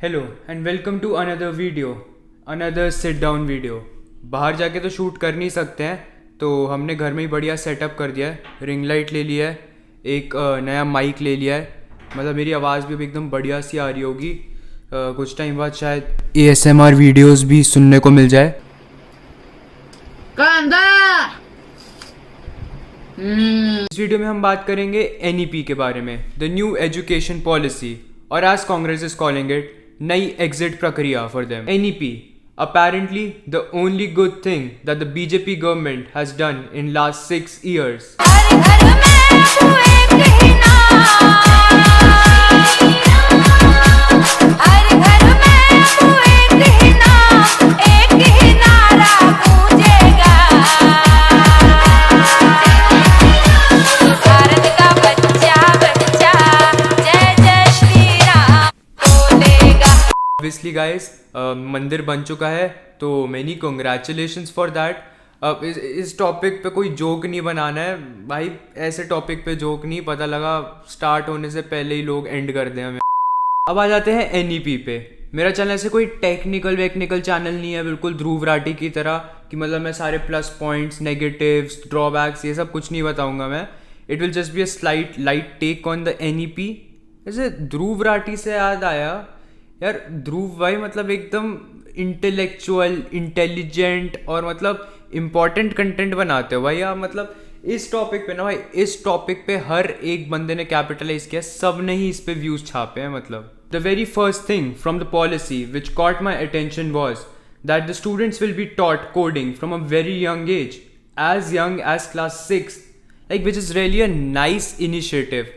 Hello and welcome to another video, another sit down video. बाहर जाके तो shoot कर नहीं सकते हैं, तो हमने घर में ही बढ़िया सेटअप कर दिया है। रिंग लाइट ले लिया है, एक नया माइक ले लिया है। मतलब मेरी आवाज़ भी अब एकदम बढ़िया सी आ रही होगी। कुछ टाइम बाद शायद ASMR वीडियोस भी सुनने को मिल जाए। इस वीडियो में हम बात करेंगे NEP के बारे में, द न्यू एजुकेशन पॉलिसी, और as Congress is calling it, नई एग्जिट प्रक्रिया for them. NEP apparently the only good thing that the BJP government has done in last 6 years. Obviously guys, मंदिर बन चुका है, तो मैनी कॉन्ग्रेचुलेशंस फॉर दैट। अब इस टॉपिक पे कोई जोक नहीं बनाना है भाई, ऐसे टॉपिक पे जोक नहीं, पता लगा स्टार्ट होने से पहले ही लोग एंड कर दें हमें। अब आ जाते हैं NEP पे। मेरा चैनल ऐसे कोई टेक्निकल चैनल नहीं है, बिल्कुल ध्रुव राठी की तरह कि मतलब मैं सारे प्लस पॉइंट्स, नेगेटिव्स, ड्रॉबैक्स ये सब कुछ नहीं बताऊंगा मैं। It will just be a slight light take on the NEP। ऐसे ध्रुव राठी से याद आया यार, ध्रुव भाई मतलब एकदम इंटेलेक्चुअल, इंटेलिजेंट और मतलब इम्पॉर्टेंट कंटेंट बनाते हो भाई आप। मतलब इस टॉपिक पे ना भाई, इस टॉपिक पे हर एक बंदे ने कैपिटलाइज किया, सब ने ही इस पे व्यूज छापे हैं। मतलब the very first thing from the policy which caught my attention was that the students will be taught coding from a very young age, as young as class 6, like which is really a nice initiative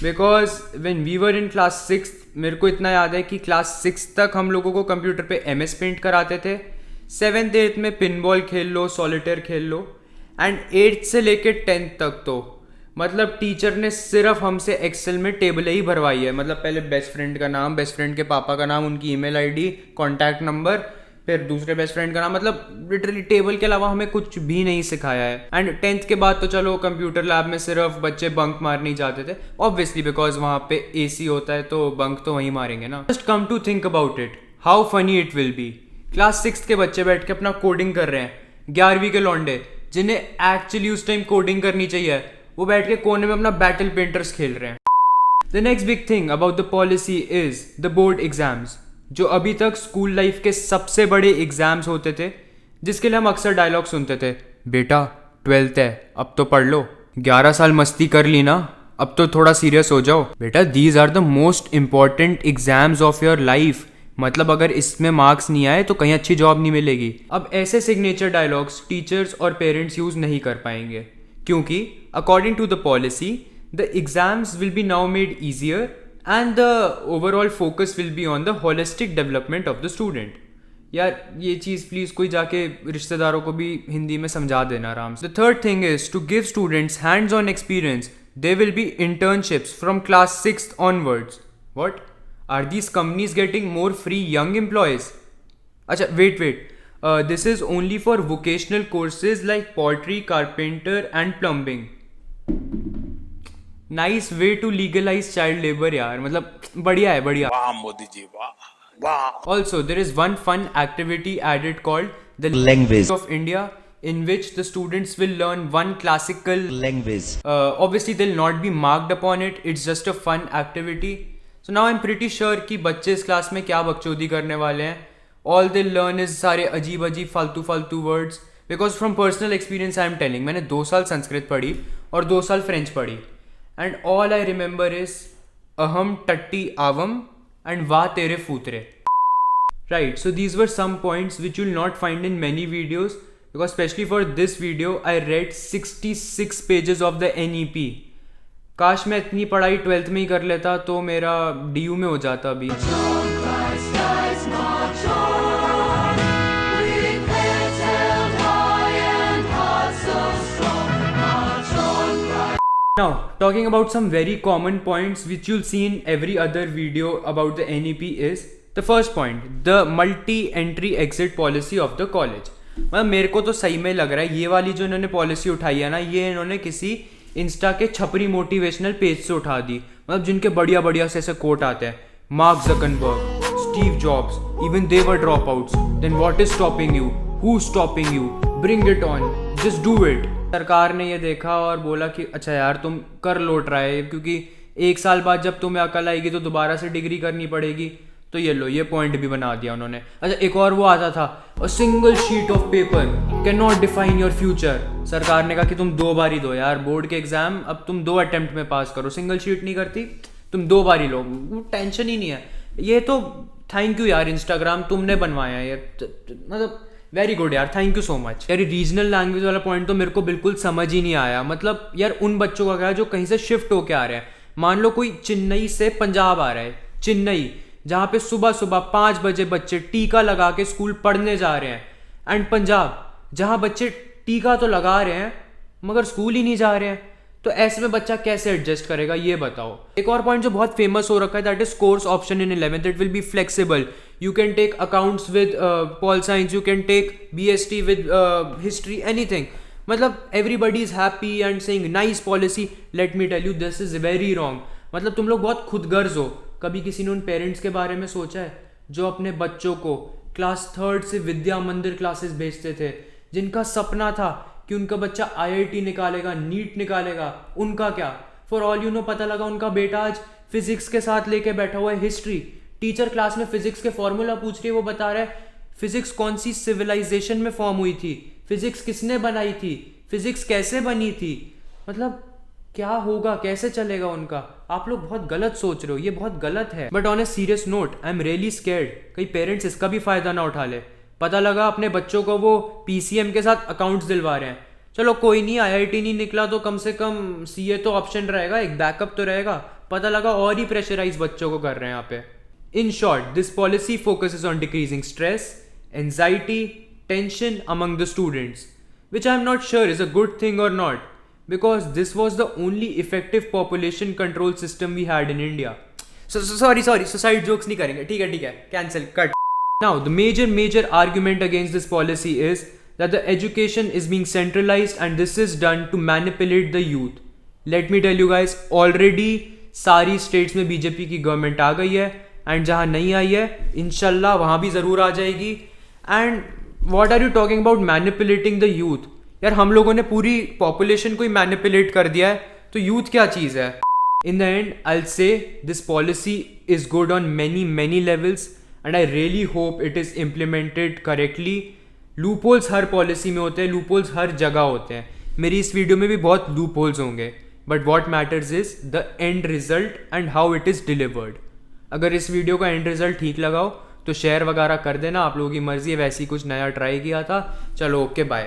because when we were in class 6, मेरे को इतना याद है कि class 6 तक हम लोगों को कंप्यूटर पे MS पेंट कराते थे। 7th 8th में पिनबॉल खेल लो, सॉलिटेयर खेल लो, एंड 8th से लेके 10th तक तो मतलब टीचर ने सिर्फ हमसे एक्सेल में टेबलें ही भरवाई है। मतलब पहले बेस्ट फ्रेंड का नाम, बेस्ट फ्रेंड के पापा का नाम, उनकी ईमेल ID, कॉन्टैक्ट नंबर, फिर दूसरे बेस्ट फ्रेंड का नाम, मतलब लिटरली टेबल के अलावा हमें कुछ भी नहीं सिखाया है। एंड 10th के बाद तो चलो कंप्यूटर लैब में सिर्फ बच्चे बंक मारने ही जाते थे, ऑब्वियसली बिकॉज वहाँ पे AC होता है तो बंक तो वहीं मारेंगे ना। Just come to think about it, how funny it will be. Class 6 के बच्चे बैठ के अपना कोडिंग कर रहे हैं, 11वीं के लौंडे जिन्हें एक्चुअली उस टाइम कोडिंग करनी चाहिए, वो बैठ के कोने में अपना बैटल पेंटर्स खेल रहे हैं। The next big thing about the policy is the board exams, जो अभी तक स्कूल लाइफ के सबसे बड़े एग्जाम्स होते थे, जिसके लिए हम अक्सर डायलॉग सुनते थे, बेटा 12th है अब तो पढ़ लो, 11 साल मस्ती कर ली ना, अब तो थोड़ा सीरियस हो जाओ बेटा, these are the most important exams of your life. मतलब अगर इसमें मार्क्स नहीं आए तो कहीं अच्छी जॉब नहीं मिलेगी। अब ऐसे सिग्नेचर डायलॉग्स टीचर्स और पेरेंट्स यूज नहीं कर पाएंगे, क्योंकि according to the policy the exams will be now made easier and the overall focus will be on the holistic development of the student। यार ये चीज़ प्लीज़ कोई जाके रिश्तेदारों को भी हिंदी में समझा देना आराम से। The third thing is to give students hands-on experience. There will be internships from class 6th onwards. What? Are these companies getting more free young employees? अच्छा wait. This is only for vocational courses like pottery, carpenter and plumbing. Nice way to legalize child labour यार, मतलब बढ़िया है, बढ़िया। वाह मोदी जी, वाह। Also there is one fun activity added called the language of India, in which the students will learn one classical language obviously they'll not be marked upon it, it's just a fun activity. So now I'm pretty sure कि बच्चे इस class में क्या बकचोदी करने वाले हैं। all they'll learn is सारे अजीब फालतू words, because from personal experience I am telling, मैंने 2 साल संस्कृत पढ़ी और 2 साल फ्रेंच पढ़ी, and all I remember is aham tatti avam and va tere futre. Right, so these were some points which you'll not find in many videos, because especially for this video I read 66 pages of the NEP. काश मैं इतनी पढ़ाई 12th में ही कर लेता तो मेरा DU में हो जाता अभी। Now, talking about some very common points which you'll see in every other video about the NEP is the first point, the multi-entry exit policy of the college. मतलब मेरे को तो सही में लग रहा है ये वाली जो इन्होंने पॉलिसी उठाई है ना, ये इन्होंने किसी इंस्टा के छपरी मोटिवेशनल पेज से उठा दी। मतलब जिनके बढ़िया से ऐसे कोट आते हैं, mark Zuckerberg, Steve Jobs, even they were dropouts. Then what is stopping you? Who's stopping you? Bring it on. Just do it. सरकार ने ये देखा और बोला कि अच्छा यार तुम कर लो ट्राई, क्योंकि 1 साल बाद जब तुम्हें अकल आएगी तो दोबारा से डिग्री करनी पड़ेगी. तो ये लो, ये पॉइंट भी बना दिया उन्होंने. अच्छा, एक और वो आता था, a single sheet of paper can not define your future. सरकार ने कहा कि तुम 2 बार ही दो यार बोर्ड के एग्जाम, अब तुम 2 अटेम्प्ट में पास करो. सिंगल शीट नहीं करती, तुम 2 बार ही लो. टेंशन ही नहीं है. ये तो थैंक यू यार इंस्टाग्राम, तुमने बनवाया ये, मतलब वेरी गुड यार, थैंक यू सो मच यार. रीजनल लैंग्वेज वाला पॉइंट तो मेरे को बिल्कुल समझ ही नहीं आया. मतलब यार उन बच्चों का क्या जो कहीं से शिफ्ट होके आ रहे हैं. मान लो कोई चेन्नई से पंजाब आ रहा है, चेन्नई जहाँ पे सुबह सुबह 5 बजे बच्चे टीका लगा के स्कूल पढ़ने जा रहे हैं, एंड पंजाब जहाँ बच्चे टीका तो लगा रहे हैं मगर स्कूल ही नहीं जा रहे हैं. तो ऐसे में बच्चा कैसे एडजस्ट करेगा ये बताओ. एक और पॉइंट जो बहुत फेमस हो रखा है, that is course option in 11th. It will be flexible. You can take accounts with pol science, you can take BST with history, anything. मतलब everybody is happy and saying nice policy. Let me tell you, this is very wrong. मतलब तुम लोग बहुत खुदगर्ज हो. कभी किसी ने उन पेरेंट्स के बारे में सोचा है जो अपने बच्चों को क्लास 3rd से विद्या मंदिर क्लासेस भेजते थे, जिनका सपना था कि उनका बच्चा IIT निकालेगा, नीट निकालेगा. उनका क्या, फॉर ऑल यू नो पता लगा उनका बेटा आज फिजिक्स के साथ लेके बैठा हुआ है हिस्ट्री. टीचर क्लास में फिजिक्स के फॉर्मूला पूछ रही है, वो बता रहा है फिजिक्स कौन सी सिविलाइजेशन में फॉर्म हुई थी, फिजिक्स किसने बनाई थी, फिजिक्स कैसे बनी थी. मतलब क्या होगा, कैसे चलेगा उनका. आप लोग बहुत गलत सोच रहे हो, ये बहुत गलत है. But on a serious note, I am really scared कई पेरेंट्स इसका भी फायदा ना उठा ले. पता लगा अपने बच्चों को वो PCM के साथ अकाउंट्स दिलवा रहे हैं. चलो कोई नहीं, IIT नहीं निकला तो कम से कम CA तो ऑप्शन रहेगा, एक बैकअप तो रहेगा. पता लगा और ही प्रेशराइज बच्चों को कर रहे हैं यहाँ पे. In short, this policy focuses on decreasing stress, anxiety, tension among the students, which I am not sure is a good thing or not, because this was the only effective population control system we had in India. Sorry, suicide jokes नहीं करेंगे. ठीक है, cancel, cut. Now, the major argument against this policy is that the education is being centralized and this is done to manipulate the youth. Let me tell you guys, already सारी states में BJP की government आ गई है, and जहाँ नहीं आई है इंशाल्लाह वहाँ भी ज़रूर आ जाएगी. And what are you talking about manipulating the youth? यार हम लोगों ने पूरी पॉपुलेशन को ही मैनिपुलेट कर दिया है, तो यूथ क्या चीज़ है. इन द एंड आई से this policy is good on many levels and I really hope it is implemented correctly. Loopholes her policy में होते हैं, लूपहोल्स हर जगह होते हैं. मेरी इस वीडियो में भी बहुत लूपहोल्स होंगे, but what matters is the end result and how it is delivered. अगर इस वीडियो का एंड रिजल्ट ठीक लगाओ तो शेयर वगैरह कर देना. आप लोगों की मर्जी है, वैसे ही कुछ नया ट्राई किया था. चलो ओके, बाय.